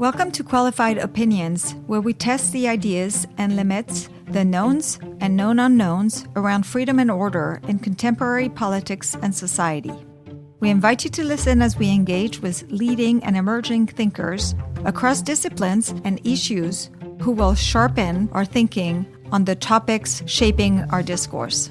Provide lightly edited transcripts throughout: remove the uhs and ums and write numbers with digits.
Welcome to Qualified Opinions, where we test the ideas and limits, the knowns and known unknowns around freedom and order in contemporary politics and society. We invite you to listen as we engage with leading and emerging thinkers across disciplines and issues who will sharpen our thinking on the topics shaping our discourse.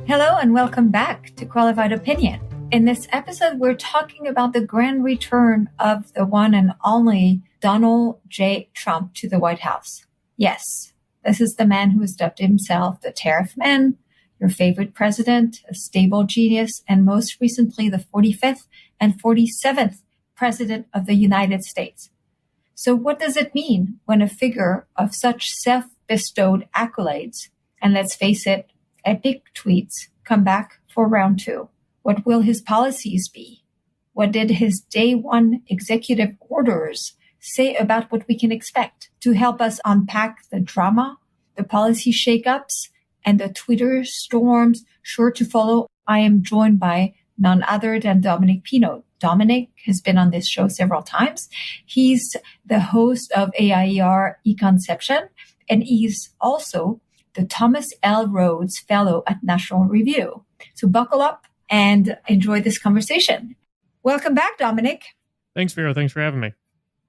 Hello and welcome back to Qualified Opinion. In this episode, we're talking about the grand return of the one and only Donald J. Trump to the White House. Yes, this is the man who has dubbed himself the Tariff Man, your favorite president, a stable genius, and most recently the 45th and 47th president of the United States. So what does it mean when a figure of such self-bestowed accolades, and let's face it, epic tweets, come back for round two? What will his policies be? What did his day one executive orders say about what we can expect? To help us unpack the drama, the policy shakeups, and the Twitter storms sure to follow, I am joined by none other than Dominic Pino. Dominic has been on this show several times. He's the host of AIER Econception, and he's also the Thomas L. Rhodes Fellow at National Review. So buckle up and enjoy this conversation. Welcome back, Dominic. Thanks, Vera. Thanks for having me.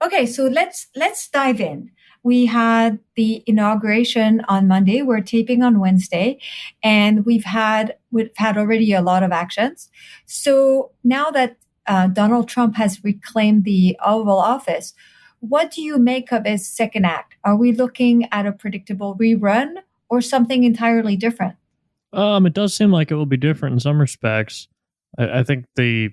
Okay, so let's dive in. We had the inauguration on Monday. We're taping on Wednesday, and we've had already a lot of actions. So now that Donald Trump has reclaimed the Oval Office, what do you make of his second act? Are we looking at a predictable rerun or something entirely different? It does seem like it will be different in some respects. I think the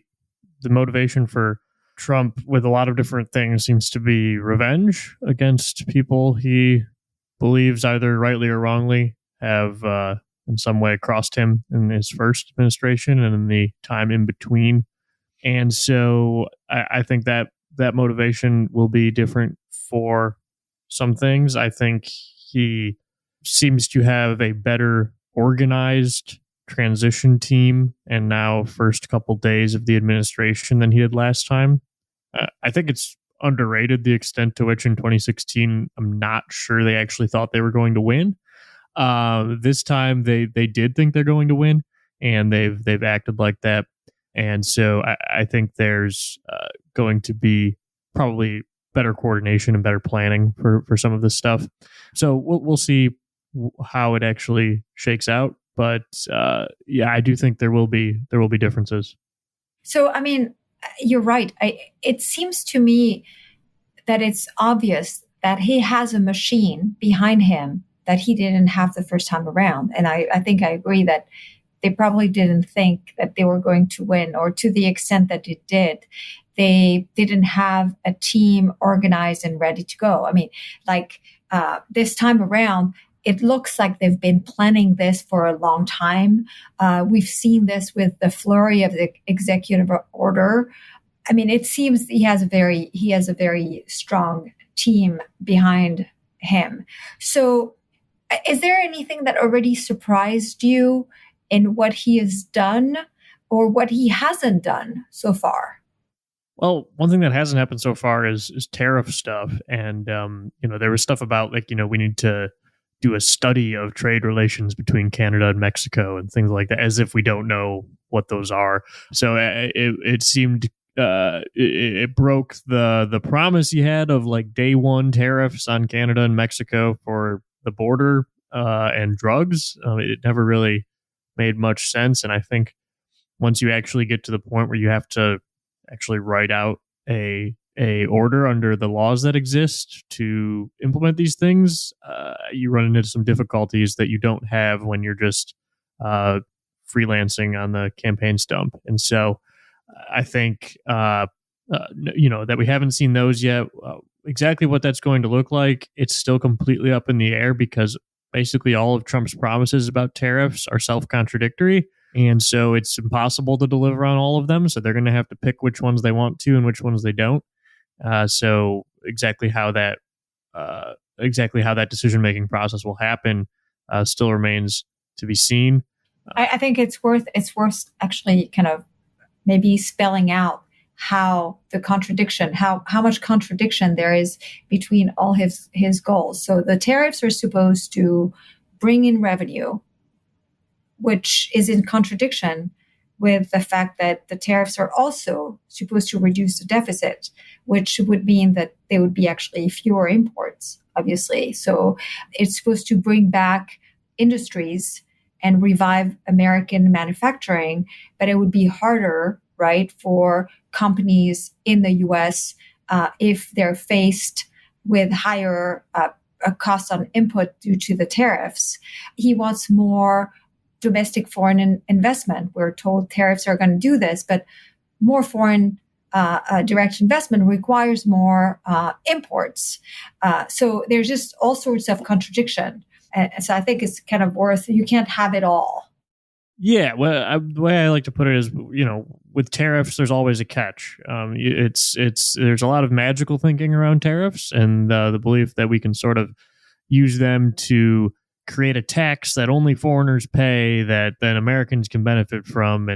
motivation for Trump with a lot of different things seems to be revenge against people he believes, either rightly or wrongly, have in some way crossed him in his first administration and in the time in between. And so I think that motivation will be different for some things. I think he seems to have a better organized transition team and now first couple days of the administration than he did last time. I think it's underrated the extent to which in 2016, I'm not sure they actually thought they were going to win. This time they did think they're going to win, and they've acted like that. And so I think there's going to be probably better coordination and better planning for some of this stuff. So we'll see how it actually shakes out. But yeah, I do think there will be differences. So, I mean, you're right. It seems to me that it's obvious that he has a machine behind him that he didn't have the first time around. And I think I agree that they probably didn't think that they were going to win, or to the extent that it did, they didn't have a team organized and ready to go. I mean, like this time around, it looks like they've been planning this for a long time. We've seen this with the flurry of the executive order. I mean, it seems he has a very strong team behind him. So is there anything that already surprised you in what he has done or what he hasn't done so far? Well, one thing that hasn't happened so far is tariff stuff. And, there was stuff about we need to do a study of trade relations between Canada and Mexico and things like that, as if we don't know what those are. So it seemed it broke the promise he had of like day one tariffs on Canada and Mexico for the border and drugs. It never really made much sense. And I think once you actually get to the point where you have to actually write out a order under the laws that exist to implement these things, you run into some difficulties that you don't have when you're just freelancing on the campaign stump. And so I think, that we haven't seen those yet. Exactly what that's going to look like, it's still completely up in the air because basically all of Trump's promises about tariffs are self-contradictory. And so it's impossible to deliver on all of them. So they're going to have to pick which ones they want to and which ones they don't. So exactly how that decision-making process will happen still remains to be seen. I think it's worth actually kind of maybe spelling out how much contradiction there is between all his goals. So the tariffs are supposed to bring in revenue, which is in contradiction with the fact that the tariffs are also supposed to reduce the deficit, which would mean that there would be actually fewer imports, obviously. So it's supposed to bring back industries and revive American manufacturing, but it would be harder, right, for companies in the US if they're faced with higher costs on input due to the tariffs. He wants more domestic foreign investment. We're told tariffs are going to do this, but more foreign direct investment requires more imports. So there's just all sorts of contradiction. And so I think it's kind of you can't have it all. Yeah, well, the way I like to put it is, with tariffs, there's always a catch. There's a lot of magical thinking around tariffs, and the belief that we can sort of use them to create a tax that only foreigners pay, that then Americans can benefit from,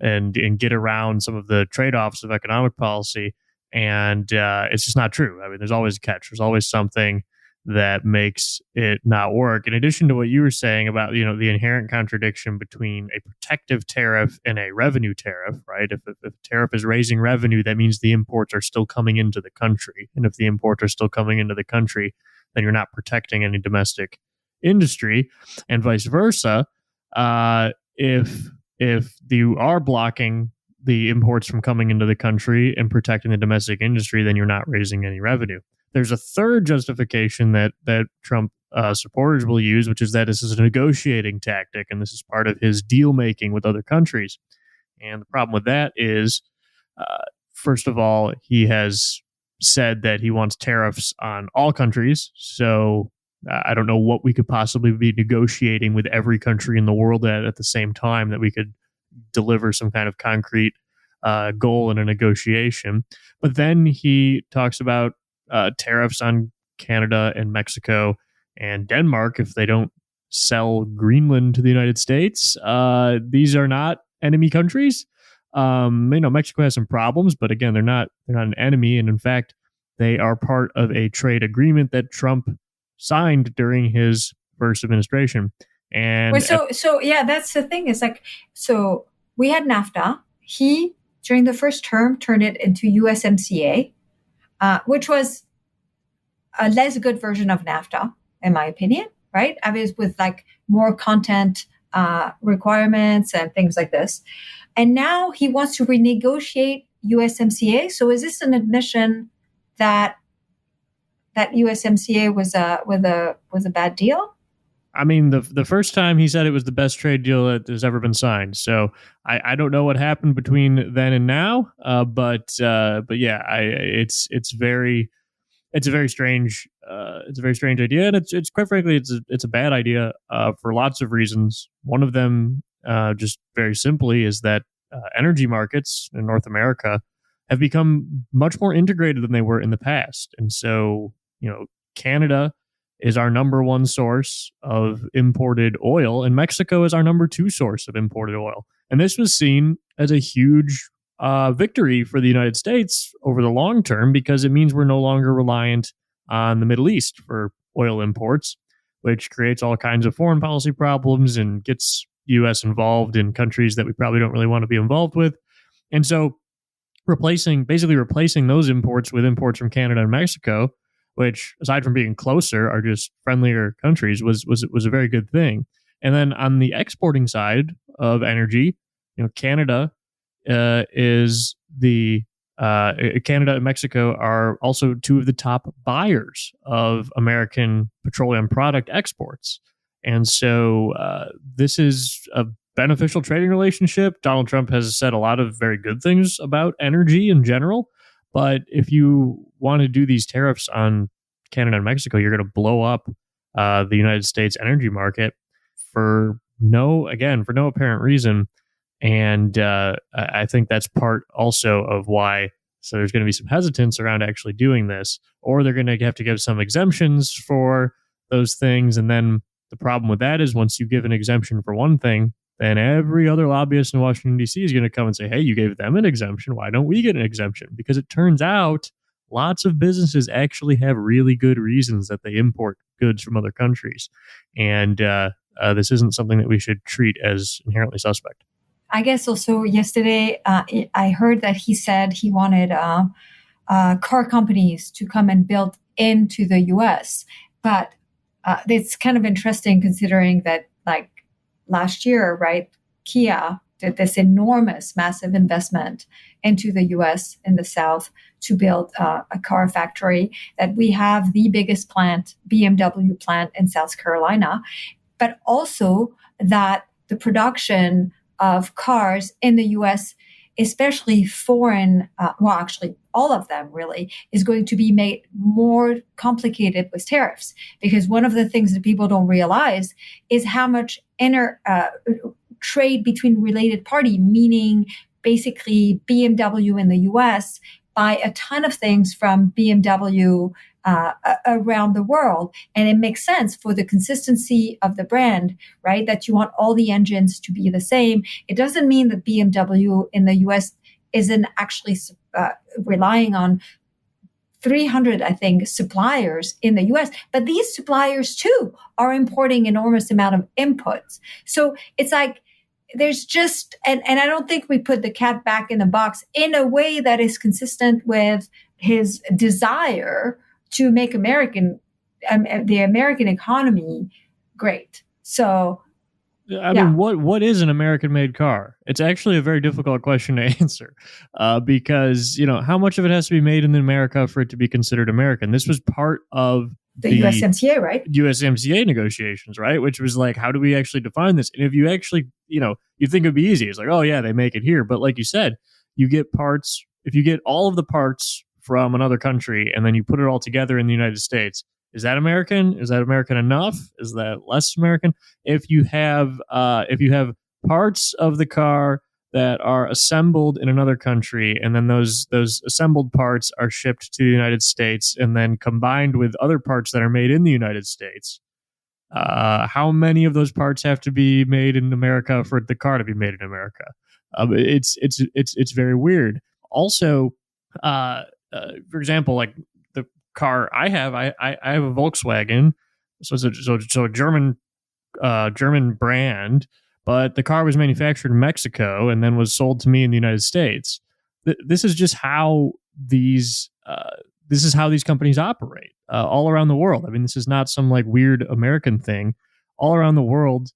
and get around some of the trade-offs of economic policy. And it's just not true. I mean, there's always a catch. There's always something that makes it not work. In addition to what you were saying about, the inherent contradiction between a protective tariff and a revenue tariff, right? If a tariff is raising revenue, that means the imports are still coming into the country. And if the imports are still coming into the country, then you're not protecting any domestic industry, and vice versa. If you are blocking the imports from coming into the country and protecting the domestic industry, then you're not raising any revenue. There's a third justification that Trump supporters will use, which is that this is a negotiating tactic, and this is part of his deal making with other countries. And the problem with that is, first of all, he has said that he wants tariffs on all countries. So I don't know what we could possibly be negotiating with every country in the world at the same time that we could deliver some kind of concrete goal in a negotiation. But then he talks about tariffs on Canada and Mexico and Denmark if they don't sell Greenland to the United States. These are not enemy countries. Mexico has some problems, but again, they're not an enemy, and in fact, they are part of a trade agreement that Trump signed during his first administration. And so yeah, that's the thing. It's like, so we had NAFTA. He, during the first term, turned it into USMCA, which was a less good version of NAFTA, in my opinion, right? I mean, with like more content requirements and things like this. And now he wants to renegotiate USMCA. So is this an admission that USMCA was a bad deal? I mean, the first time he said it was the best trade deal that has ever been signed. So I don't know what happened between then and now. But yeah, it's a very strange idea, and it's quite frankly it's a bad idea for lots of reasons. One of them, just very simply, is that energy markets in North America have become much more integrated than they were in the past, and so Canada is our number one source of imported oil, and Mexico is our number two source of imported oil. And this was seen as a huge victory for the United States over the long term, because it means we're no longer reliant on the Middle East for oil imports, which creates all kinds of foreign policy problems and gets U.S. involved in countries that we probably don't really want to be involved with. And so replacing those imports with imports from Canada and Mexico, which, aside from being closer, are just friendlier countries, was a very good thing. And then on the exporting side of energy, Canada is Canada and Mexico are also two of the top buyers of American petroleum product exports. And so this is a beneficial trading relationship. Donald Trump has said a lot of very good things about energy in general. But if you want to do these tariffs on Canada and Mexico, you're going to blow up the United States energy market for no apparent reason. And I think that's part also of why. So there's going to be some hesitance around actually doing this, or they're going to have to give some exemptions for those things. And then the problem with that is, once you give an exemption for one thing, then every other lobbyist in Washington, D.C. is going to come and say, hey, you gave them an exemption. Why don't we get an exemption? Because it turns out lots of businesses actually have really good reasons that they import goods from other countries. And this isn't something that we should treat as inherently suspect. I guess also yesterday, I heard that he said he wanted car companies to come and build into the U.S. But it's kind of interesting considering that, like last year, right, Kia did this enormous, massive investment into the U.S. in the South to build a car factory, that we have the biggest plant, BMW plant in South Carolina, but also that the production of cars in the U.S., especially foreign, well, actually all of them really, is going to be made more complicated with tariffs. Because one of the things that people don't realize is how much trade between related party, meaning basically BMW in the U.S. buy a ton of things from BMW around the world. And it makes sense for the consistency of the brand, right? That you want all the engines to be the same. It doesn't mean that BMW in the US isn't actually relying on 300, I think, suppliers in the US, but these suppliers too are importing enormous amount of inputs. So it's like, there's just, and I don't think we put the cat back in the box in a way that is consistent with his desire to make the American economy great. So, I mean, what is an American-made car? It's actually a very difficult question to answer because, how much of it has to be made in America for it to be considered American? This was part of the USMCA, right? USMCA negotiations, right? Which was like, how do we actually define this? And if you actually, you think it'd be easy. It's like, oh yeah, they make it here. But like you said, you get parts, if you get all of the parts from another country and then you put it all together in the United States, is that American? Is that American enough? Is that less American? If you have parts of the car that are assembled in another country, and then those assembled parts are shipped to the United States and then combined with other parts that are made in the United States, how many of those parts have to be made in America for the car to be made in America? It's very weird. Also, for example, like the car I have, I have a Volkswagen, so it's a German brand, but the car was manufactured in Mexico and then was sold to me in the United States. This is just how these companies operate all around the world. I mean, this is not some like weird American thing. All around the world,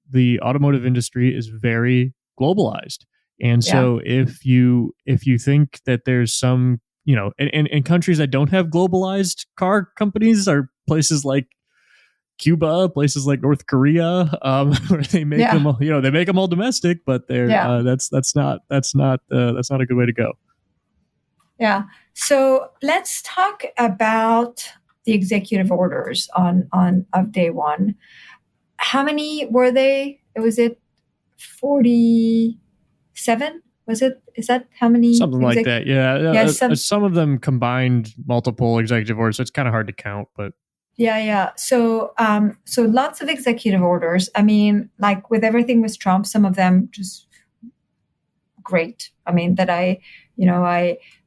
the automotive industry is very globalized. And so if you think that there's some, and countries that don't have globalized car companies are places like Cuba, places like North Korea, where they make them, they make them all domestic, but they're that's not a good way to go. Yeah. So let's talk about the executive orders of day one. How many were they? Was it 47? Was it? Is that how many? Something like that. Yeah. Some of them combined multiple executive orders. So it's kind of hard to count, but. Yeah. So lots of executive orders. I mean, like with everything with Trump, some of them just great. I mean, that I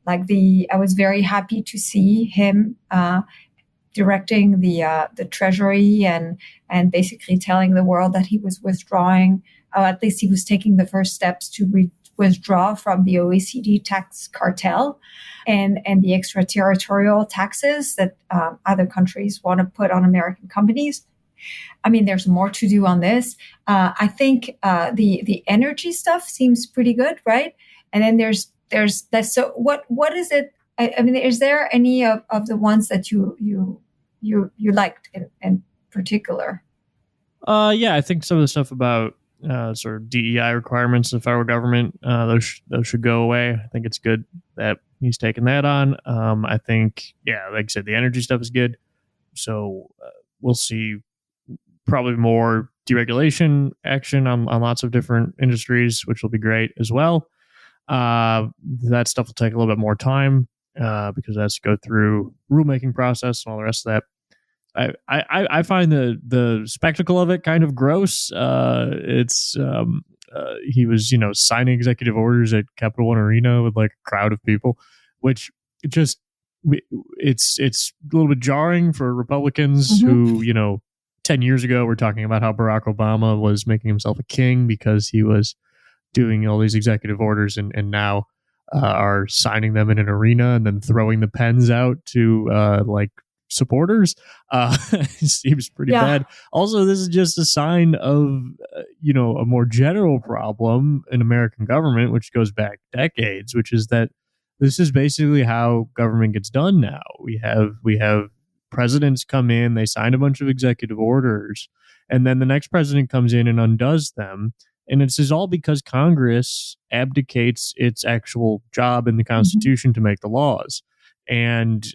was very happy to see him directing the Treasury and basically telling the world that he was withdrawing. At least he was taking the first steps to withdraw from the OECD tax cartel and the extraterritorial taxes that other countries want to put on American companies. I mean, there's more to do on this. I think the energy stuff seems pretty good, right? And then there's that. So what is it? I mean, is there any of the ones that you liked in particular? Yeah, I think some of the stuff about sort of DEI requirements in the federal government, those should go away. I think it's good that he's taken that on. I think, like I said, the energy stuff is good. So we'll see probably more deregulation action on lots of different industries, which will be great as well. That stuff will take a little bit more time because it has to go through rulemaking process and all the rest of that. I find the spectacle of it kind of gross. It's he was signing executive orders at Capital One Arena with like a crowd of people, which just it's a little bit jarring for Republicans who 10 years ago were talking about how Barack Obama was making himself a king because he was doing all these executive orders, and now are signing them in an arena and then throwing the pens out to like supporters. Seems pretty bad. Also, this is just a sign of a more general problem in American government, which goes back decades, which is that this is basically how government gets done now. We have presidents come in, they sign a bunch of executive orders, and then the next president comes in and undoes them. And it's all because Congress abdicates its actual job in the Constitution to make the laws. And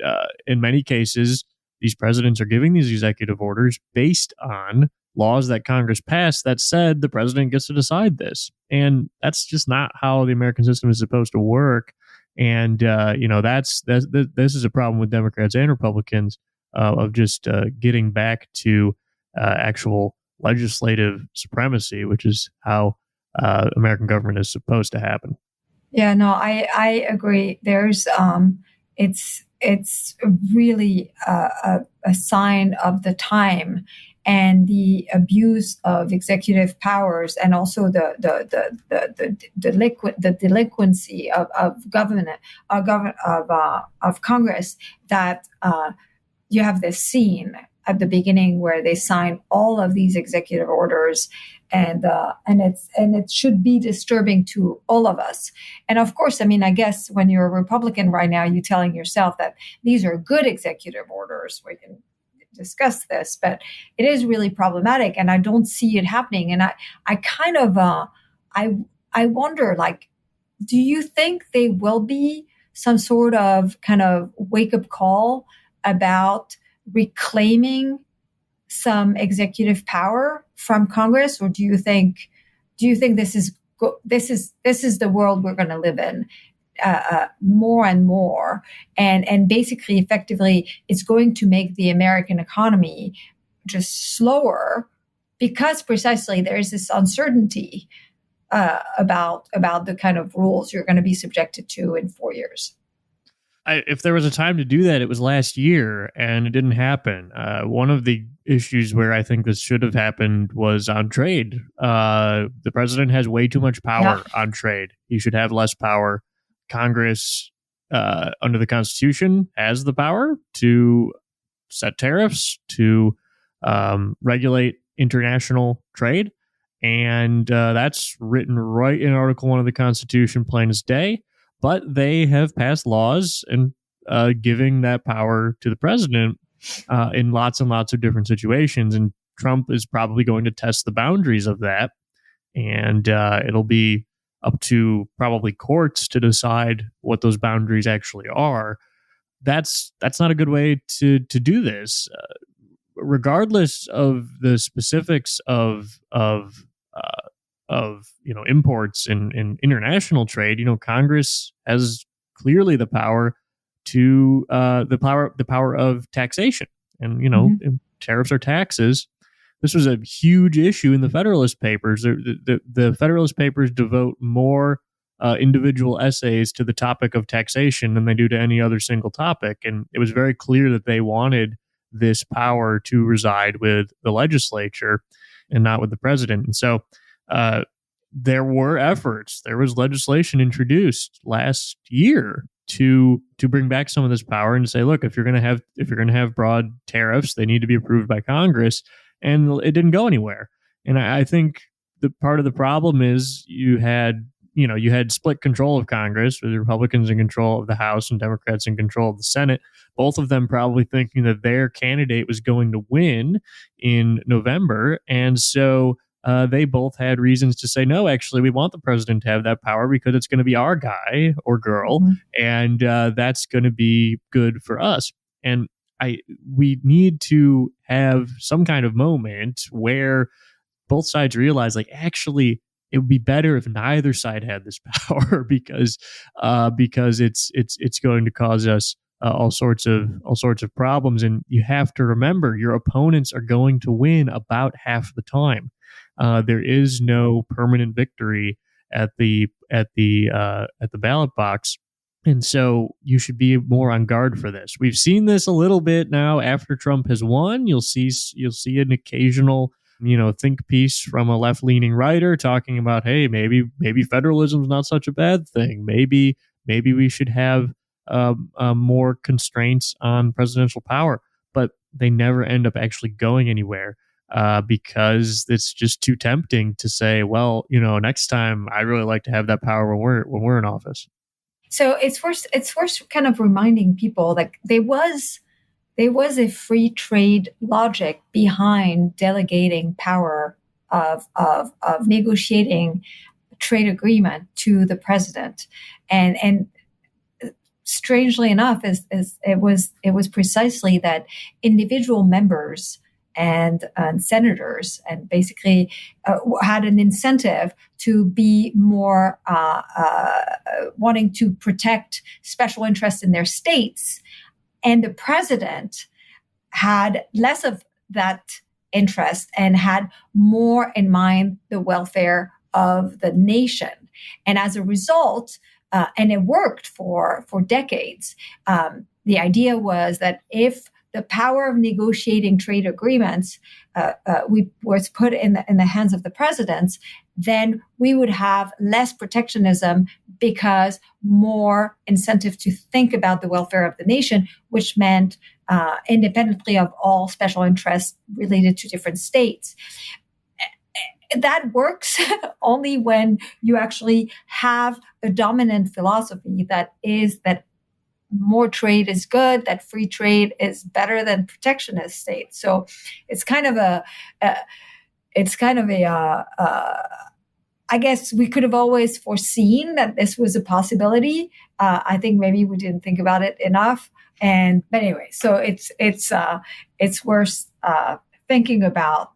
in many cases, these presidents are giving these executive orders based on laws that Congress passed that said the president gets to decide this. And that's just not how the American system is supposed to work. And, this is a problem with Democrats and Republicans of just getting back to actual legislative supremacy, which is how American government is supposed to happen. Yeah, no, I agree. There's it's really a sign of the time and the abuse of executive powers, and also the delinquency of government of Congress, that you have this scene at the beginning where they sign all of these executive orders, and it should be disturbing to all of us. And of course, I mean, I guess when you're a Republican right now, you're telling yourself that these are good executive orders. We can discuss this, but it is really problematic, and I don't see it happening. And I kind of I wonder, like, do you think they will be some sort of kind of wake up call about reclaiming some executive power from Congress, or do you think this is the world we're going to live in more and more, and basically effectively it's going to make the American economy just slower, because precisely there is this uncertainty about the kind of rules you're going to be subjected to in 4 years. If there was a time to do that, it was last year, and it didn't happen. One of the issues where I think this should have happened was on trade. The president has way too much power on trade. He should have less power. Congress, under the Constitution, has the power to set tariffs, to regulate international trade. And that's written right in Article 1 of the Constitution, plain as day. But they have passed laws and giving that power to the president in lots and lots of different situations. And Trump is probably going to test the boundaries of that. And it'll be up to probably courts to decide what those boundaries actually are. That's not a good way to do this. Regardless of the specifics of imports in international trade, Congress has clearly the power to the power of taxation, and tariffs are taxes. This was a huge issue in the Federalist Papers. The Federalist Papers devote more individual essays to the topic of taxation than they do to any other single topic, and it was very clear that they wanted this power to reside with the legislature and not with the president. And so there were efforts. There was legislation introduced last year to bring back some of this power and say, look, if you're going to have broad tariffs, they need to be approved by Congress. And it didn't go anywhere. And I think the part of the problem is you had split control of Congress, with Republicans in control of the House and Democrats in control of the Senate, both of them probably thinking that their candidate was going to win in November. And so they both had reasons to say, no, actually, we want the president to have that power because it's going to be our guy or girl, and that's going to be good for us. And we need to have some kind of moment where both sides realize, like, actually, it would be better if neither side had this power because it's going to cause us all sorts of problems. And you have to remember, your opponents are going to win about half the time. There is no permanent victory at the ballot box. And so you should be more on guard for this. We've seen this a little bit now after Trump has won. You'll see an occasional, think piece from a left-leaning writer talking about, hey, maybe federalism is not such a bad thing. Maybe we should have more constraints on presidential power. But they never end up actually going anywhere. Because it's just too tempting to say, well, next time I'd really like to have that power when we're in office. So it's worth kind of reminding people, like there was a free trade logic behind delegating power of negotiating trade agreement to the president, and strangely enough, it was precisely that individual members and senators, and basically had an incentive to be more wanting to protect special interests in their states, and the president had less of that interest and had more in mind the welfare of the nation. And as a result, and it worked for decades, the idea was that if the power of negotiating trade agreements was put in the hands of the presidents, then we would have less protectionism because more incentive to think about the welfare of the nation, which meant independently of all special interests related to different states. That works only when you actually have a dominant philosophy that is that more trade is good, that free trade is better than protectionist states. So it's kind of I guess we could have always foreseen that this was a possibility. I think maybe we didn't think about it enough. But anyway, so it's worth thinking about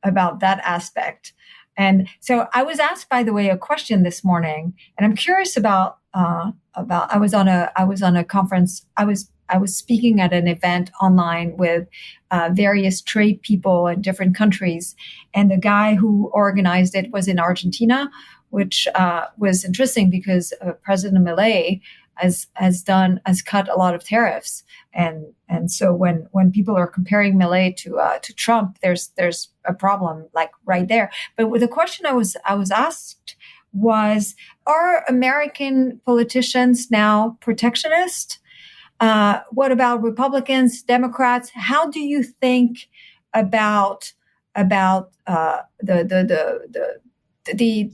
about that aspect. And so I was asked, by the way, a question this morning, and I'm curious about I was on a conference. I was speaking at an event online with various trade people in different countries, and the guy who organized it was in Argentina, which was interesting because President Milei has cut a lot of tariffs, and so when people are comparing Milei to Trump, there's a problem like right there. But with the question I was asked was, are American politicians now protectionist? What about Republicans, Democrats? How do you think about the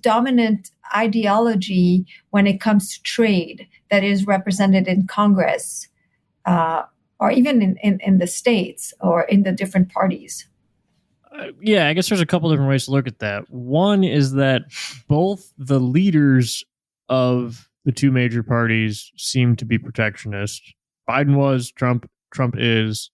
dominant ideology when it comes to trade that is represented in Congress, or even in the states or in the different parties? Yeah, I guess there's a couple different ways to look at that. One is that both the leaders of the two major parties seem to be protectionist. Biden was, Trump is.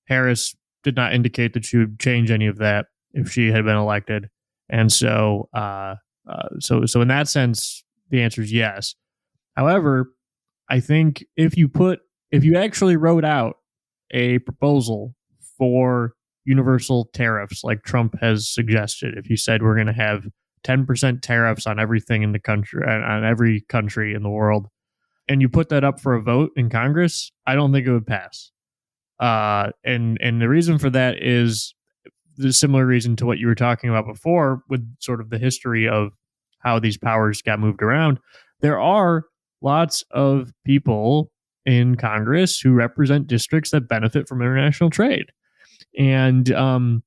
Harris did not indicate that she would change any of that if she had been elected. And so in that sense, the answer is yes. However, I think if you actually wrote out a proposal for universal tariffs like Trump has suggested, if you said we're going to have 10% tariffs on everything in the country, on every country in the world, and you put that up for a vote in Congress, I don't think it would pass. And the reason for that is the similar reason to what you were talking about before, with sort of the history of how these powers got moved around. There are lots of people in Congress who represent districts that benefit from international trade. And I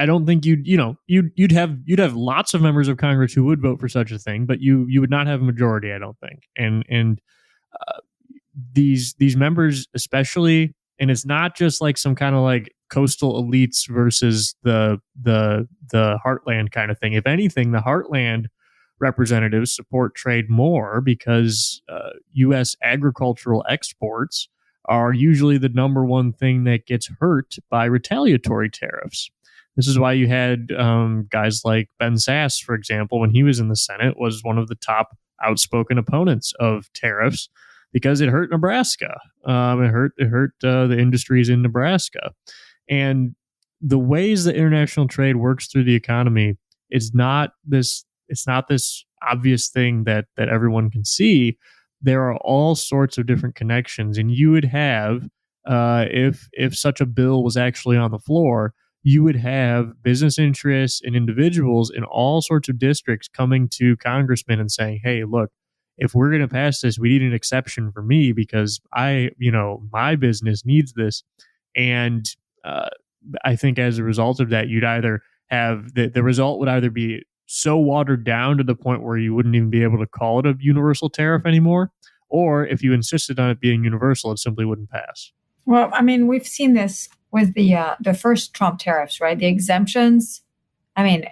don't think you'd have lots of members of Congress who would vote for such a thing, but you would not have a majority, I don't think. And these members especially, and it's not just like some kind of like coastal elites versus the heartland kind of thing. If anything, the heartland representatives support trade more because U.S. agricultural exports are usually the number one thing that gets hurt by retaliatory tariffs. This is why you had guys like Ben Sasse, for example, when he was in the Senate, was one of the top outspoken opponents of tariffs because it hurt Nebraska. It hurt the industries in Nebraska. And the ways that international trade works through the economy, it's not this obvious thing that everyone can see. There are all sorts of different connections, and you would have, if such a bill was actually on the floor, you would have business interests and individuals in all sorts of districts coming to congressmen and saying, hey, look, if we're going to pass this, we need an exception for me because my business needs this. And I think as a result of that, you'd either have the result would either be so watered down to the point where you wouldn't even be able to call it a universal tariff anymore, or if you insisted on it being universal, it simply wouldn't pass. Well, I mean, we've seen this with the first Trump tariffs, right? The exemptions. I mean,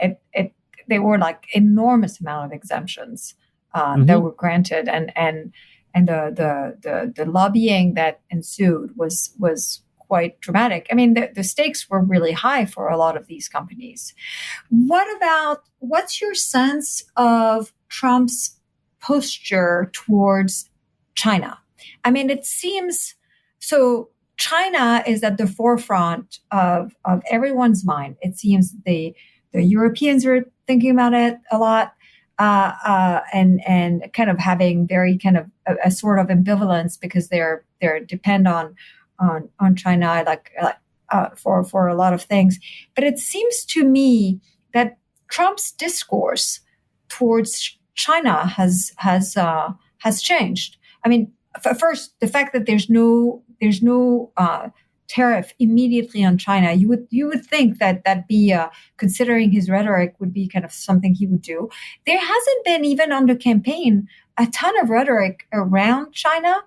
they were like enormous amount of exemptions that were granted, and the lobbying that ensued was quite dramatic. I mean, the stakes were really high for a lot of these companies. What's your sense of Trump's posture towards China? I mean, it seems so. China is at the forefront of everyone's mind. It seems the Europeans are thinking about it a lot, and kind of having very kind of a sort of ambivalence because they're depend on China for a lot of things. But it seems to me that Trump's discourse towards China has changed. I mean, first, the fact that there's no tariff immediately on China, you would think that'd be considering his rhetoric would be kind of something he would do. There hasn't been, even under campaign, a ton of rhetoric around China.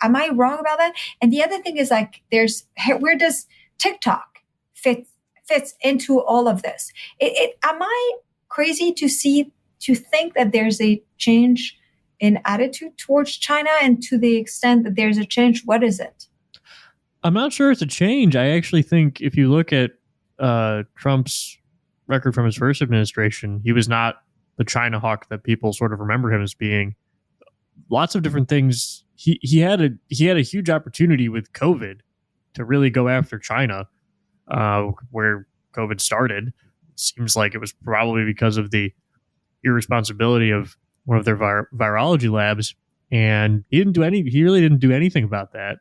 Am I wrong about that? And the other thing is where does TikTok fits into all of this? Am I crazy to think that there's a change in attitude towards China, and to the extent that there's a change, what is it? I'm not sure it's a change. I actually think if you look at Trump's record from his first administration, he was not the China hawk that people sort of remember him as being. Lots of different things. He had a huge opportunity with COVID to really go after China, where COVID started. It seems like it was probably because of the irresponsibility of one of their virology labs, and he really didn't do anything about that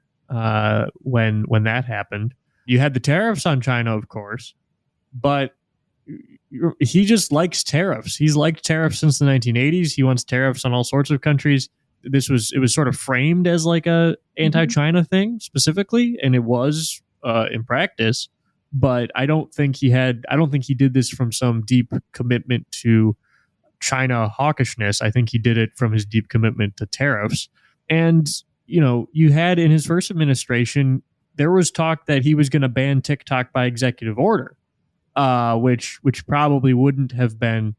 when that happened. You had the tariffs on China, of course, but he just likes tariffs. He's liked tariffs since the 1980s. He wants tariffs on all sorts of countries. It was sort of framed as like a anti-China thing specifically, and it was in practice. But I don't think he did this from some deep commitment to China hawkishness. I think he did it from his deep commitment to tariffs. And, you had in his first administration, there was talk that he was going to ban TikTok by executive order, which probably wouldn't have been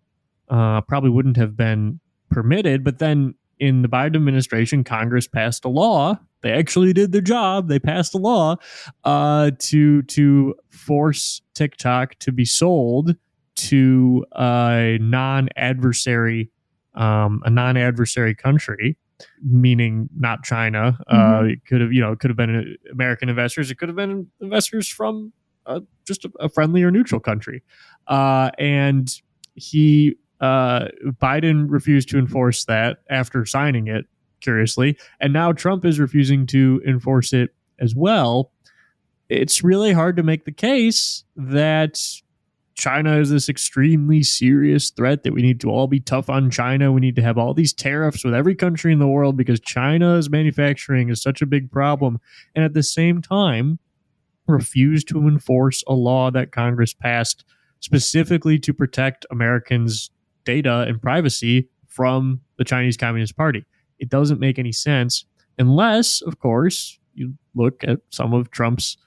permitted. But then in the Biden administration, Congress passed a law. They actually did their job. They passed a law to force TikTok to be sold to a non-adversary country, meaning not China. It could have been American investors. It could have been investors from just a friendly or neutral country. And Biden refused to enforce that after signing it, curiously, and now Trump is refusing to enforce it as well. It's really hard to make the case that China is this extremely serious threat, that we need to all be tough on China. We need to have all these tariffs with every country in the world because China's manufacturing is such a big problem. And at the same time, refuse to enforce a law that Congress passed specifically to protect Americans' data and privacy from the Chinese Communist Party. It doesn't make any sense unless, of course, you look at some of Trump's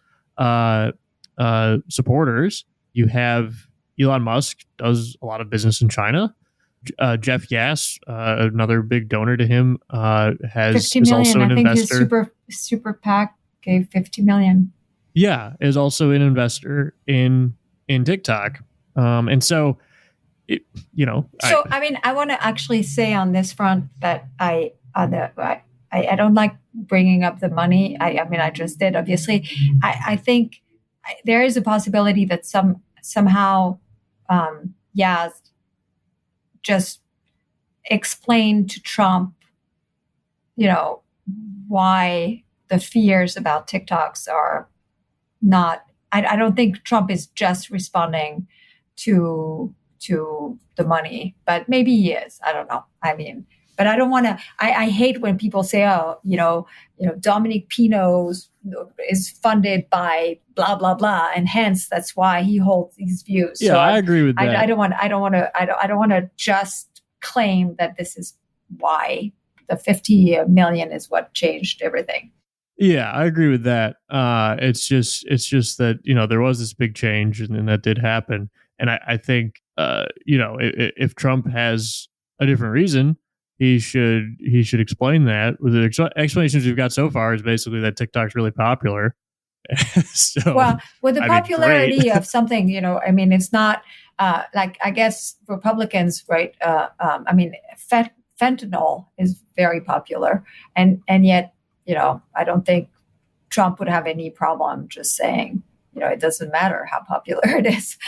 supporters. You have Elon Musk does a lot of business in China. Jeff Yass, another big donor to him, is also an investor. His super PAC gave $50 million. Yeah, is also an investor in TikTok, and so I want to actually say on this front that I don't like bringing up the money. I mean, I just did, obviously. I think there is a possibility that somehow, yeah, just explain to Trump, why the fears about TikToks are not. I don't think Trump is just responding to the money, but maybe he is. I don't know. I mean, but I don't want to. I hate when people say, "Oh, Dominic Pino is funded by blah blah blah, and hence that's why he holds these views." Yeah, so I agree with that. I don't want to just claim that this is why the 50 million is what changed everything. Yeah, I agree with that. It's just that there was this big change, and that did happen. And I think if Trump has a different reason, he should explain that. The explanations we've got so far is basically that TikTok's really popular. So, well, with the popularity of something, I mean, it's not like, I guess Republicans, right? I mean, fentanyl is very popular, and yet, I don't think Trump would have any problem just saying, it doesn't matter how popular it is.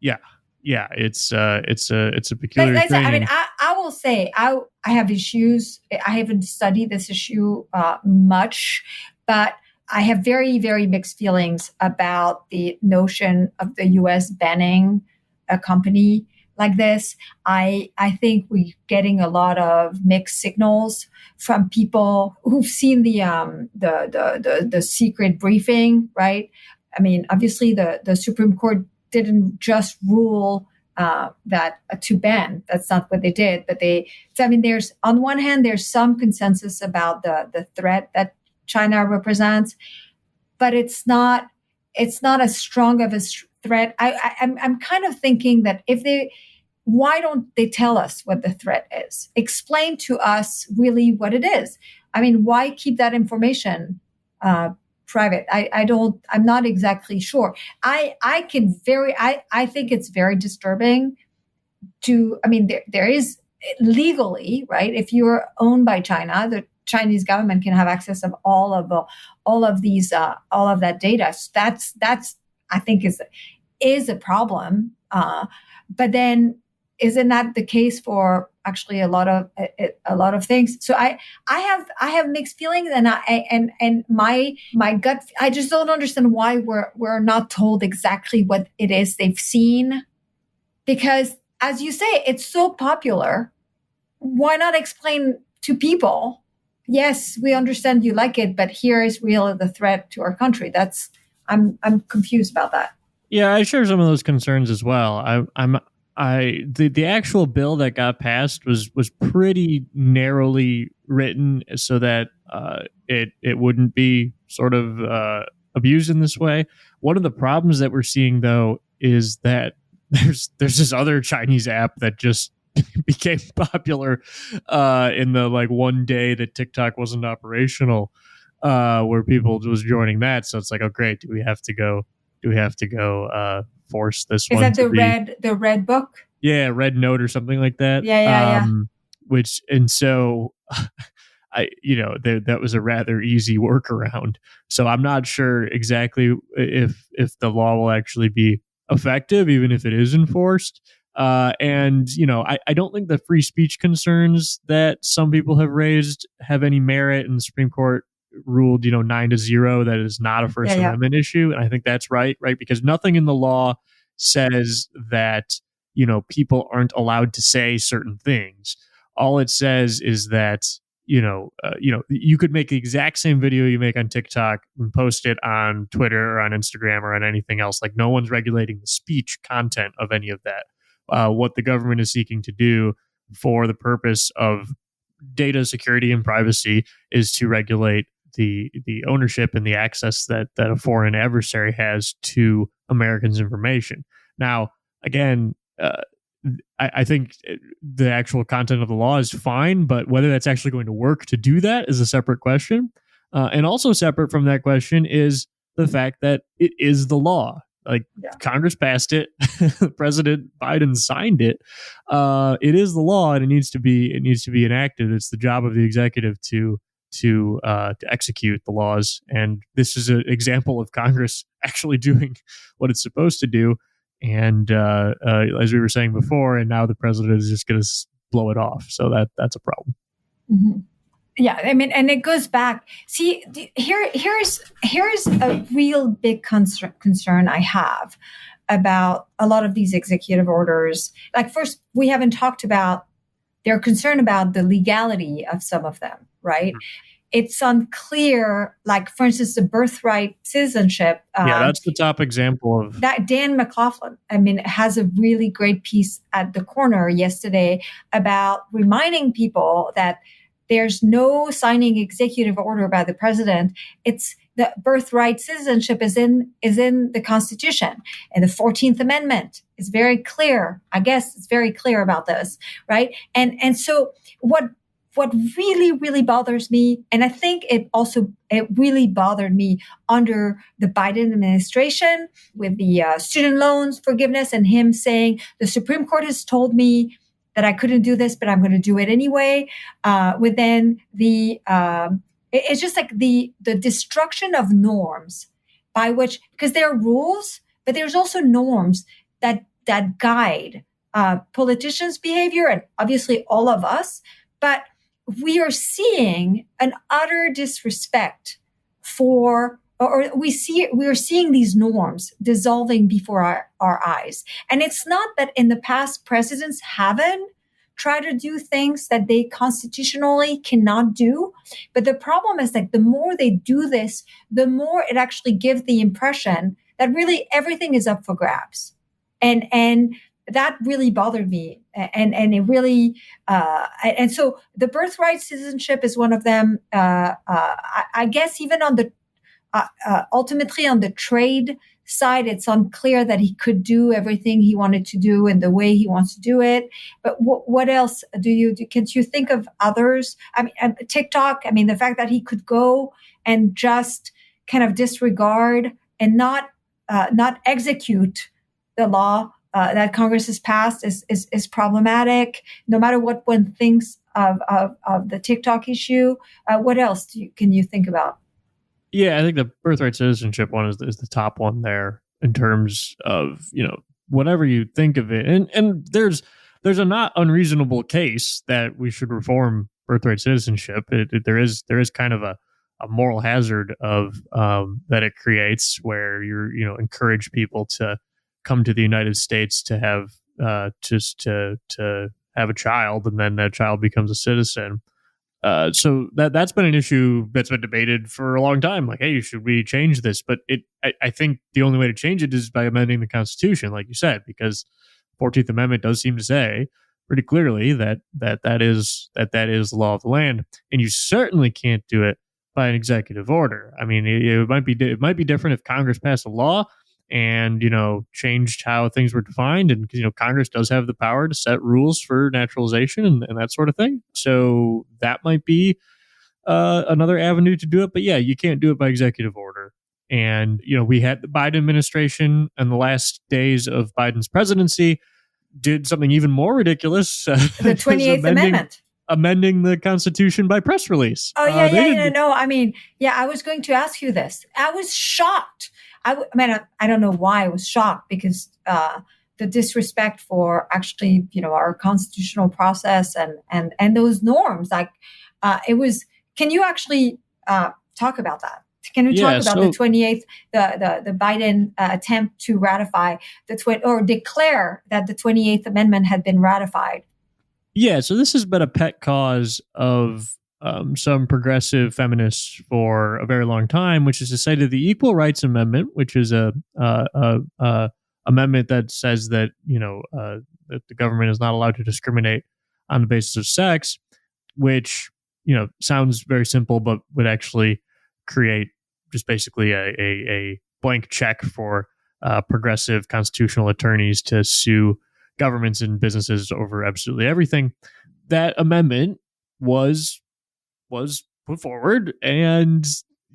Yeah, it's a peculiar thing. I mean, I will say I have issues. I haven't studied this issue much, but I have very, very mixed feelings about the notion of the U.S. banning a company like this. I think we're getting a lot of mixed signals from people who've seen the secret briefing, right? I mean, obviously the Supreme Court didn't just rule that to ban. That's not what they did. But there's, on one hand, there's some consensus about the threat that China represents, but it's not as strong of a threat. I'm kind of thinking that why don't they tell us what the threat is? Explain to us really what it is. I mean, why keep that information private? I'm not exactly sure. I think it's very disturbing there is legally, right? If you're owned by China, the Chinese government can have access of all of that data. So that's I think is a problem. But then, isn't that the case for actually a lot of things? So I have mixed feelings, and my gut. I just don't understand why we're not told exactly what it is they've seen, because as you say, it's so popular. Why not explain to people? Yes, we understand you like it, but here is really the threat to our country. I'm confused about that. Yeah, I share some of those concerns as well. The actual bill that got passed was pretty narrowly written so that it wouldn't be sort of abused in this way. One of the problems that we're seeing, though, is that there's this other Chinese app that just became popular in the one day that TikTok wasn't operational, where people was joining that. So it's like, oh great, do we have to go force this one? Is that the red book? Yeah, Red Note or something like that. Yeah. So that was a rather easy workaround. So I'm not sure exactly if the law will actually be effective, even if it is enforced. I don't think the free speech concerns that some people have raised have any merit, and the Supreme Court ruled 9-0 that it is not a First Amendment issue. And I think that's right, because nothing in the law says that people aren't allowed to say certain things. All it says is that you could make the exact same video you make on TikTok and post it on Twitter or on Instagram or on anything else. Like, no one's regulating the speech content of any of that. What the government is seeking to do for the purpose of data security and privacy is to regulate the ownership and the access that a foreign adversary has to Americans' information. Now, again, I think the actual content of the law is fine, but whether that's actually going to work to do that is a separate question. And also separate from that question is the fact that it is the law. Congress passed it, President Biden signed it. It is the law, and it needs to be enacted. It's the job of the executive to to execute the laws. And this is an example of Congress actually doing what it's supposed to do. And as we were saying before, and now the president is just going to blow it off. So that's a problem. Mm-hmm. Yeah, I mean, and it goes back. See, here's a real big concern I have about a lot of these executive orders. Like, first, we haven't talked about, they're concerned about the legality of some of them, right? It's unclear, like, for instance, the birthright citizenship. That's the top example of that. Dan McLaughlin, I mean, has a really great piece at the corner yesterday about reminding people that there's no signing executive order by the president. It's the birthright citizenship is in the Constitution, and the 14th Amendment is very clear. I guess it's very clear about this, right? And so what really, really bothers me, and I think it really bothered me under the Biden administration with the student loans forgiveness, and him saying the Supreme Court has told me that I couldn't do this, but I'm going to do it anyway. Within it's just like the destruction of norms by which, because there are rules, but there's also norms that guide politicians' behavior, and obviously all of us. But we are seeing an utter disrespect for, or we are seeing these norms dissolving before our eyes. And it's not that in the past presidents haven't tried to do things that they constitutionally cannot do. But the problem is that the more they do this, the more it actually gives the impression that really everything is up for grabs. And that really bothered me. And it really, and so the birthright citizenship is one of them. I guess even on the, ultimately on the trade side, it's unclear that he could do everything he wanted to do in the way he wants to do it. But what else do you do? Can you think of others? I mean, TikTok, I mean, the fact that he could go and just kind of disregard and not execute the law that Congress has passed is problematic. No matter what one thinks of the TikTok issue, what else can you think about? Yeah, I think the birthright citizenship one is the top one there in terms of, whatever you think of it. And there's a not unreasonable case that we should reform birthright citizenship. There is kind of a moral hazard of that it creates, where you encourage people to come to the United States to have to have a child, and then that child becomes a citizen. So that's been an issue that's been debated for a long time. Like, hey, should we change this? But I think the only way to change it is by amending the Constitution, like you said, because 14th Amendment does seem to say pretty clearly that is the law of the land, and you certainly can't do it by an executive order. I mean, it might be different if Congress passed a law and changed how things were defined, and Congress does have the power to set rules for naturalization and that sort of thing. So that might be another avenue to do it. But yeah, you can't do it by executive order. And we had the Biden administration in the last days of Biden's presidency did something even more ridiculous. The 28th Amendment. Amending the Constitution by press release. Oh, yeah. No. I mean, yeah, I was going to ask you this. I was shocked. I don't know why I was shocked, because the disrespect for actually, our constitutional process and those norms, like it was. Can you actually talk about that? Can you talk about the 28th, the Biden attempt to ratify or declare that the 28th Amendment had been ratified? Yeah, so this has been a pet cause of some progressive feminists for a very long time, which is to say that the Equal Rights Amendment, which is a amendment that says that that the government is not allowed to discriminate on the basis of sex, which sounds very simple, but would actually create just basically a blank check for progressive constitutional attorneys to sue governments and businesses over absolutely everything. That amendment was put forward, and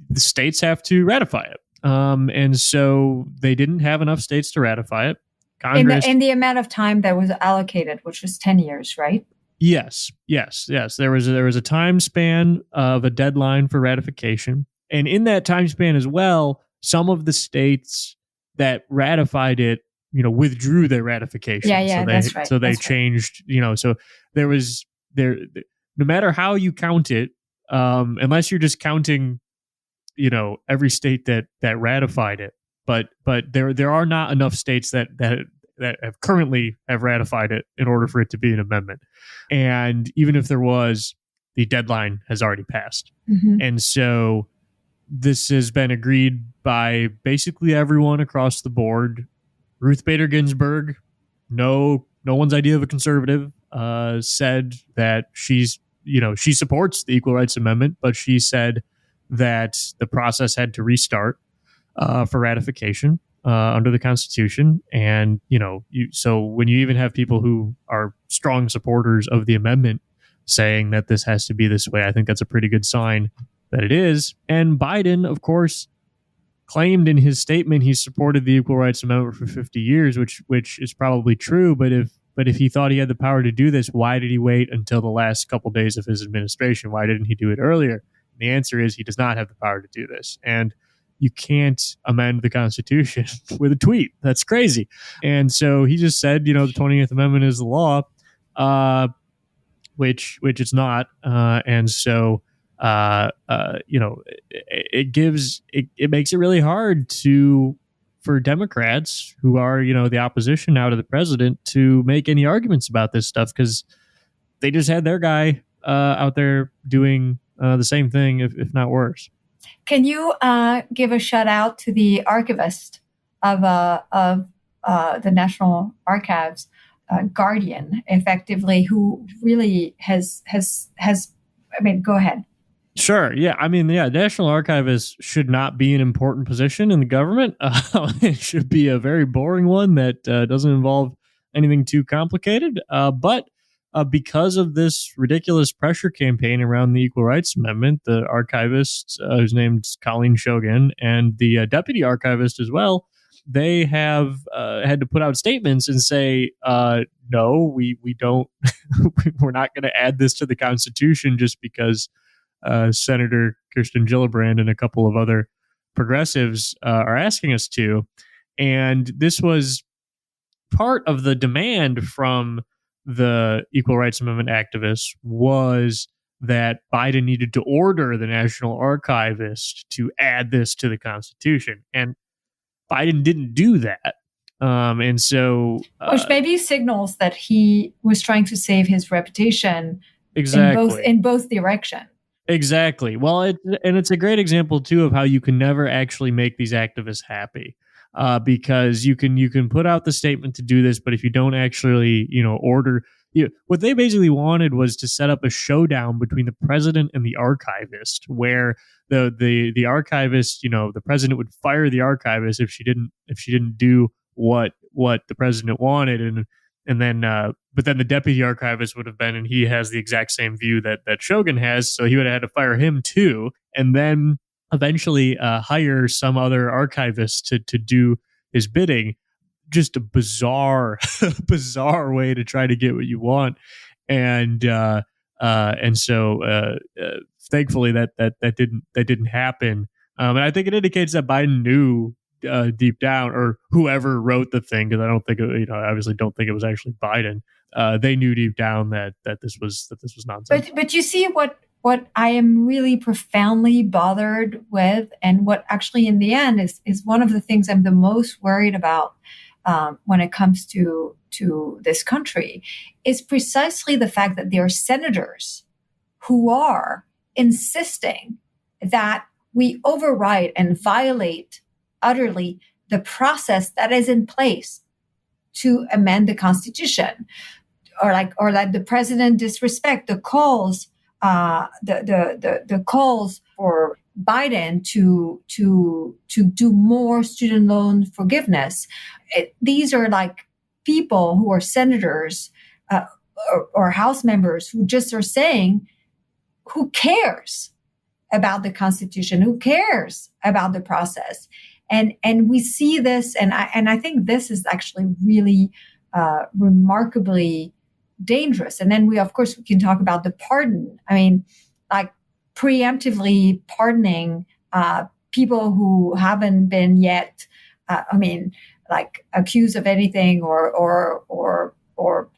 the states have to ratify it. And so they didn't have enough states to ratify it. Congress, in the amount of time that was allocated, which was 10 years, right? Yes. There was a time span of a deadline for ratification, and in that time span as well, some of the states that ratified it, withdrew their ratification. Yeah, that's right. They changed. So there was there. No matter how you count it, unless you're just counting, every state that ratified it, but there are not enough states that have currently have ratified it in order for it to be an amendment. And even if there was, the deadline has already passed. Mm-hmm. And so this has been agreed by basically everyone across the board. Ruth Bader Ginsburg, no one's idea of a conservative, said that she supports the Equal Rights Amendment, but she said that the process had to restart for ratification under the Constitution. And, so when you even have people who are strong supporters of the amendment saying that this has to be this way, I think that's a pretty good sign that it is. And Biden, of course, claimed in his statement he supported the Equal Rights Amendment for 50 years, which is probably true. But if he thought he had the power to do this, why did he wait until the last couple days of his administration? Why didn't he do it earlier? And the answer is he does not have the power to do this. And you can't amend the Constitution with a tweet. That's crazy. And so he just said, the 20th Amendment is the law, which it's not. And so, it makes it really hard for Democrats who are, the opposition now to the president to make any arguments about this stuff, because they just had their guy out there doing the same thing, if not worse. Can you give a shout out to the archivist of the National Archives, guardian, effectively, who really has? I mean, go ahead. Sure. Yeah. I mean, National Archivist should not be an important position in the government. It should be a very boring one that doesn't involve anything too complicated. But because of this ridiculous pressure campaign around the Equal Rights Amendment, the archivist, whose name's Colleen Shogan, and the deputy archivist as well, they have had to put out statements and say, no, we don't, we're not going to add this to the Constitution just because Senator Kirsten Gillibrand and a couple of other progressives are asking us to. And this was part of the demand from the Equal Rights Amendment activists, was that Biden needed to order the National Archivist to add this to the Constitution. And Biden didn't do that. And so... which maybe signals that he was trying to save his reputation exactly in both directions. Exactly. Well, it's a great example, too, of how you can never actually make these activists happy. Because you can put out the statement to do this, but if you don't actually, order, what they basically wanted was to set up a showdown between the president and the archivist, where the archivist, the president would fire the archivist if she didn't do what the president wanted, and then but then the deputy archivist would have been, and he has the exact same view that Shogun has, so he would have had to fire him too, and then eventually hire some other archivist to do his bidding. Just a bizarre way to try to get what you want. And so thankfully that didn't happen. And I think it indicates that Biden knew deep down, or whoever wrote the thing, because I don't think I obviously don't think it was actually Biden. They knew deep down that this was nonsense. But you see what I am really profoundly bothered with, and what actually in the end is one of the things I'm the most worried about when it comes to this country, is precisely the fact that there are senators who are insisting that we override and violate utterly the process that is in place to amend the Constitution, or that the president disrespect the calls, the calls for Biden to do more student loan forgiveness. These are like people who are senators or House members who just are saying, who cares about the Constitution? Who cares about the process? And we see this, and I think this is actually really remarkably dangerous. And then we, of course, we can talk about the pardon. I mean, like preemptively pardoning people who haven't been yet, like accused of anything or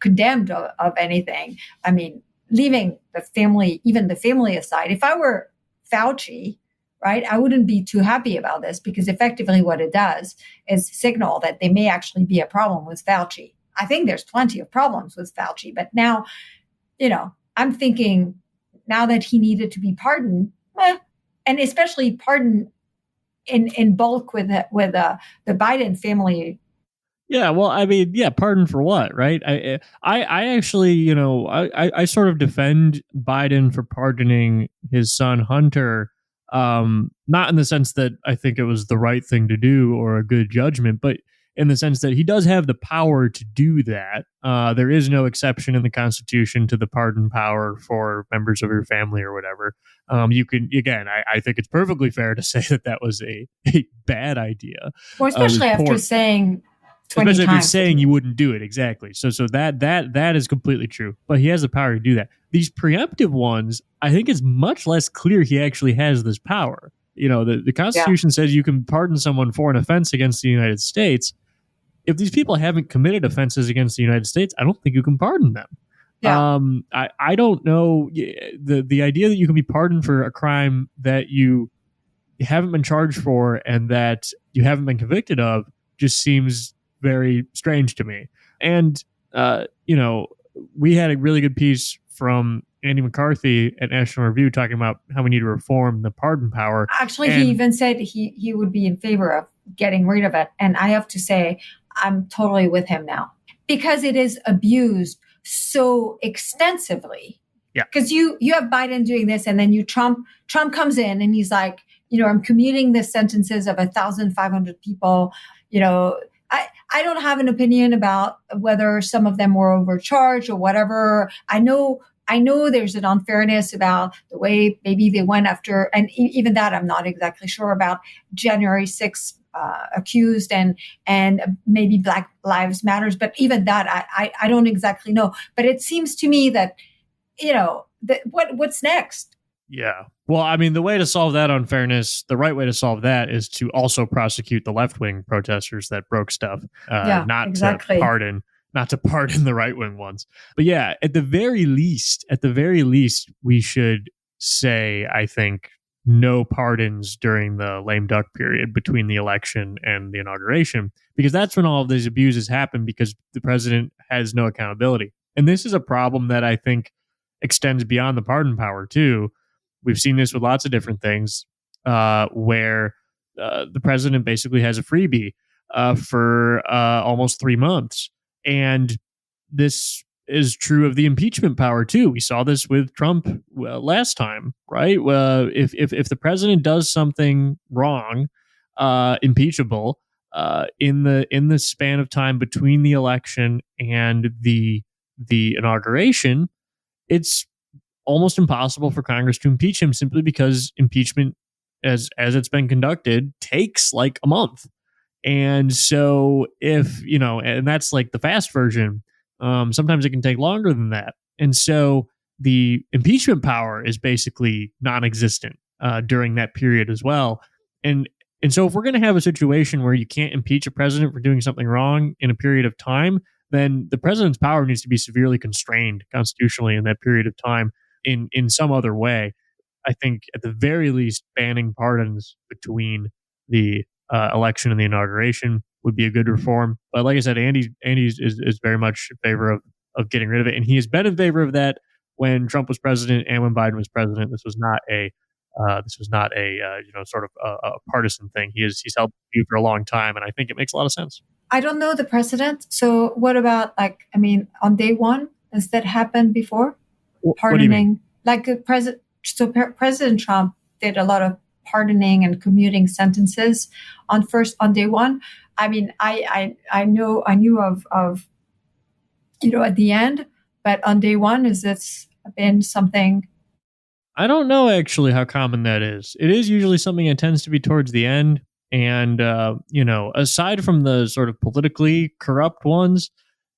condemned of anything. I mean, leaving the family, even the family aside. If I were Fauci, right, I wouldn't be too happy about this, because effectively what it does is signal that there may actually be a problem with Fauci. I think there's plenty of problems with Fauci, but now, I'm thinking now that he needed to be pardoned, and especially pardoned in bulk with the Biden family. Yeah, well, I mean, yeah, pardon for what, right? I actually, I sort of defend Biden for pardoning his son Hunter, not in the sense that I think it was the right thing to do or a good judgment, but in the sense that he does have the power to do that. There is no exception in the Constitution to the pardon power for members of your family or whatever. You can, again, I think it's perfectly fair to say that was a bad idea. Well, especially after saying 20 especially times. if you're saying you wouldn't do it. Exactly. So that is completely true, but he has the power to do that. These preemptive ones, I think it's much less clear he actually has this power. The Constitution says you can pardon someone for an offense against the United States. If these people haven't committed offenses against the United States, I don't think you can pardon them. Yeah. I don't know. The idea that you can be pardoned for a crime that you haven't been charged for and that you haven't been convicted of just seems very strange to me. And, we had a really good piece from Andy McCarthy at National Review talking about how we need to reform the pardon power. Actually, he even said he would be in favor of getting rid of it. And I have to say, I'm totally with him now, because it is abused so extensively. Yeah. Because you have Biden doing this, and then Trump comes in and he's like, I'm commuting the sentences of 1,500 people. I don't have an opinion about whether some of them were overcharged or whatever. I know there's an unfairness about the way maybe they went after, and even that I'm not exactly sure about, January 6th accused and maybe Black Lives Matters. But even that, I don't exactly know. But it seems to me that, what's next? Yeah. Well, I mean, the way to solve that unfairness, the right way to solve that is to also prosecute the left-wing protesters that broke stuff, not to pardon the right-wing ones. But yeah, at the very least, we should say, I think, no pardons during the lame duck period between the election and the inauguration, because that's when all of these abuses happen, because the president has no accountability. And this is a problem that I think extends beyond the pardon power too. We've seen this with lots of different things, where the president basically has a freebie for almost 3 months. And this is true of the impeachment power too. We saw this with Trump last time, right? If the president does something wrong, impeachable, in the span of time between the election and the inauguration, it's almost impossible for Congress to impeach him, simply because impeachment, as it's been conducted, takes like a month. And so and that's like the fast version. Sometimes it can take longer than that. And so the impeachment power is basically non-existent during that period as well. And so if we're going to have a situation where you can't impeach a president for doing something wrong in a period of time, then the president's power needs to be severely constrained constitutionally in that period of time in some other way. I think at the very least, banning pardons between the election and the inauguration would be a good reform. But like I said, Andy is very much in favor of getting rid of it, and he has been in favor of that when Trump was president and when Biden was president. This was not a sort of a partisan thing. He's held the view for a long time, and I think it makes a lot of sense. I don't know the precedent. So what about on day one, has that happened before? Pardoning, President Trump did a lot of pardoning and commuting sentences on day one. I mean, I knew of at the end, but on day one, has this been something? I don't know actually how common that is. It is usually something that tends to be towards the end. And, aside from the sort of politically corrupt ones,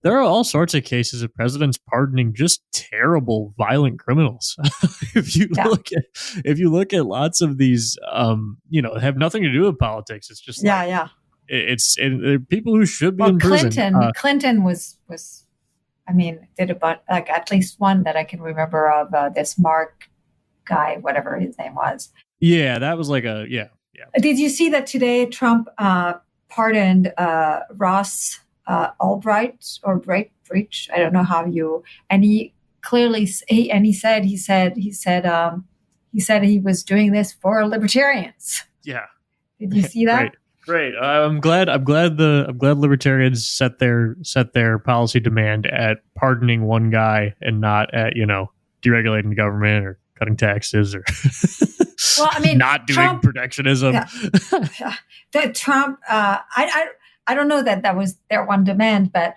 there are all sorts of cases of presidents pardoning just terrible, violent criminals. if you Yeah. look at lots of these, have nothing to do with politics. It's just they're people who should be in prison. Clinton was, I mean, did about like at least one that I can remember of this Mark guy, whatever his name was. Yeah, that was like yeah. Did you see that today Trump pardoned Ross Albright or Breach? I don't know how you. And he clearly he said he was doing this for libertarians. Yeah. Did you see that? Great. I'm glad libertarians set their policy demand at pardoning one guy and not at deregulating the government or cutting taxes or well, I mean, not doing Trump, protectionism. Yeah. That Trump, I don't know that was their one demand, but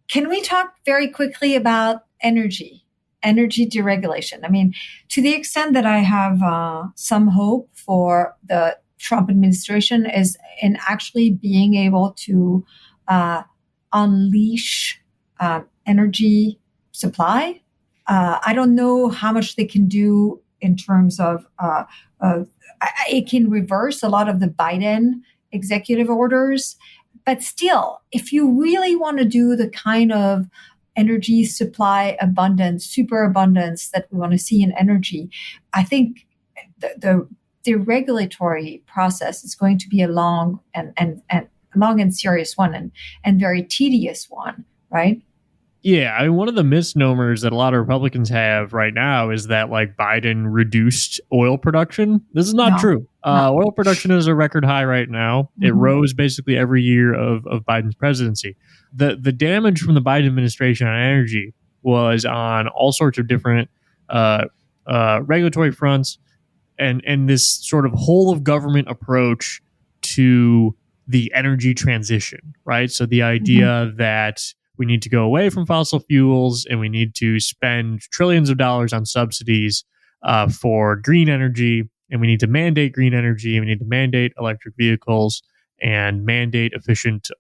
can we talk very quickly about energy deregulation? I mean, to the extent that I have some hope for the Trump administration is in actually being able to unleash energy supply. I don't know how much they can do in terms of it can reverse a lot of the Biden executive orders. But still, if you really want to do the kind of energy supply abundance, super abundance that we want to see in energy, I think the regulatory process is going to be a long and serious one and very tedious one, right? Yeah, I mean, one of the misnomers that a lot of Republicans have right now is that like Biden reduced oil production. This is not true. No. Oil production is a record high right now. Mm-hmm. It rose basically every year of Biden's presidency. The damage from the Biden administration on energy was on all sorts of different regulatory fronts and this sort of whole of government approach to the energy transition, right? So the idea that we need to go away from fossil fuels and we need to spend trillions of dollars on subsidies for green energy. And we need to mandate green energy. And we need to mandate electric vehicles and mandate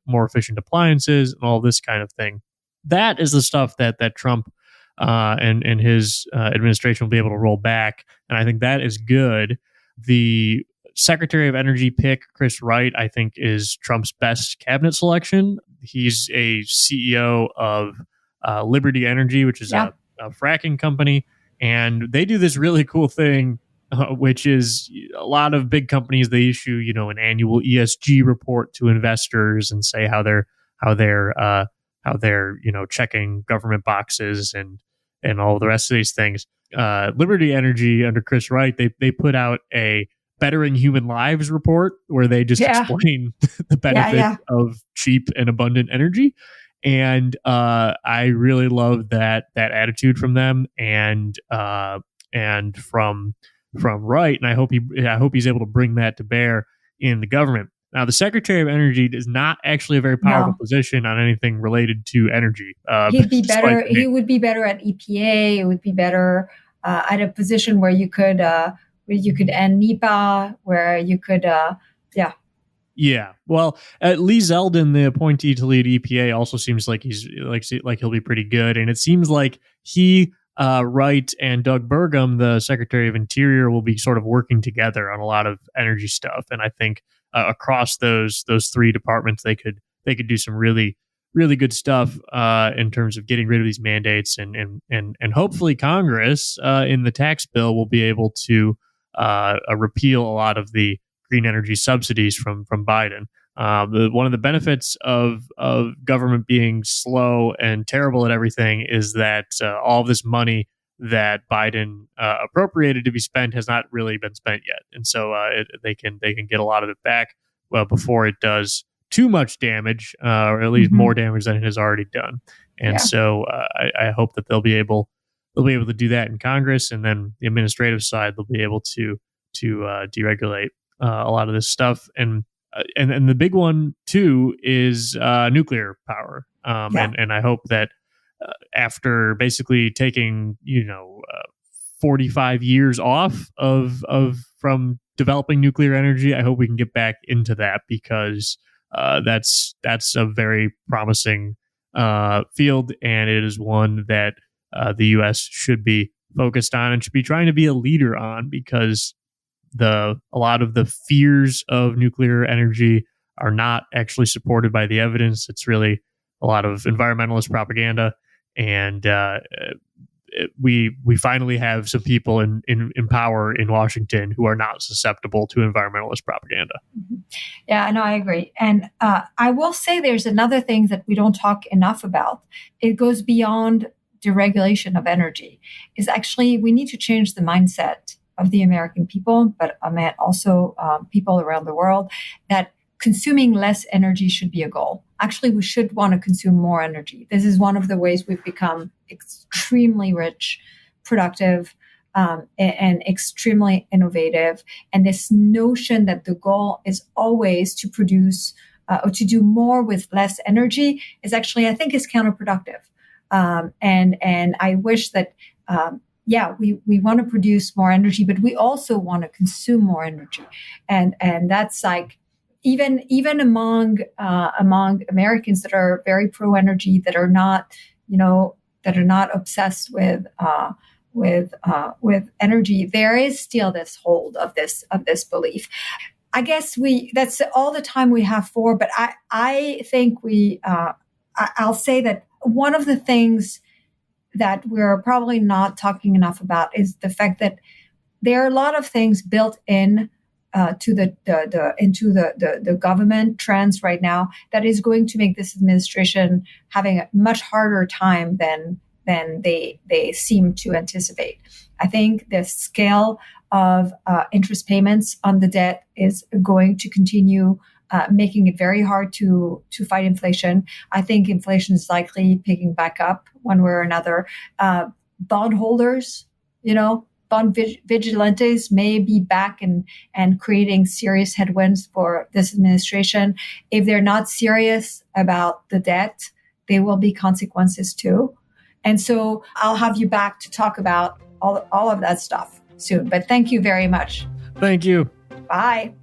more efficient appliances and all this kind of thing. That is the stuff that Trump and his administration will be able to roll back. And I think that is good. The Secretary of Energy pick, Chris Wright, I think is Trump's best cabinet selection. He's a CEO of Liberty Energy, which is a fracking company. And they do this really cool thing, which is a lot of big companies, they issue, an annual ESG report to investors and say how they're checking government boxes and all the rest of these things. Liberty Energy under Chris Wright, they put out a Bettering Human Lives report where they just explain the benefit of cheap and abundant energy. And I really love that attitude from them and from Wright. And I hope he's able to bring that to bear in the government. Now, the Secretary of Energy is not actually a very powerful position on anything related to energy. He'd be better. He would be better at EPA. It would be better at a position where you could end NEPA, where you could, Yeah. Well, Lee Zeldin, the appointee to lead EPA, also seems like he'll be pretty good. And it seems like he, Wright, and Doug Burgum, the Secretary of Interior, will be sort of working together on a lot of energy stuff. And I think across those three departments, they could do some really, really good stuff in terms of getting rid of these mandates, and hopefully Congress in the tax bill will be able to repeal a lot of the green energy subsidies from Biden. One of the benefits of government being slow and terrible at everything is that all of this money that Biden appropriated to be spent has not really been spent yet, and so they can get a lot of it back before it does too much damage, or at least more damage than it has already done. And so I hope that they'll be able to do that in Congress, and then the administrative side they'll be able to deregulate a lot of this stuff. And the big one too is nuclear power. And I hope that after basically taking 45 years off from developing nuclear energy, I hope we can get back into that, because that's a very promising field, and it is one that the U.S. should be focused on and should be trying to be a leader on, because a lot of the fears of nuclear energy are not actually supported by the evidence. It's really a lot of environmentalist propaganda, and we finally have some people in power in Washington who are not susceptible to environmentalist propaganda. Yeah, no, I agree. And I will say there's another thing that we don't talk enough about. It goes beyond deregulation of energy. Is actually we need to change the mindset of the American people, but also people around the world, that consuming less energy should be a goal. Actually, we should want to consume more energy. This is one of the ways we've become extremely rich, productive, and extremely innovative. And this notion that the goal is always to produce or to do more with less energy is actually, I think, is counterproductive. And I wish that, we want to produce more energy, but we also want to consume more energy. And that's like, even among Americans that are very pro energy, that are not obsessed with energy, there is still this hold of this belief. I guess that's all the time we have for, but I think I'll say that one of the things that we're probably not talking enough about is the fact that there are a lot of things built in into the government trends right now that is going to make this administration having a much harder time than they seem to anticipate. I think the scale of interest payments on the debt is going to continue making it very hard to fight inflation. I think inflation is likely picking back up one way or another. Bondholders, bond vigilantes may be back and creating serious headwinds for this administration. If they're not serious about the debt, there will be consequences too. And so I'll have you back to talk about all of that stuff soon. But thank you very much. Thank you. Bye.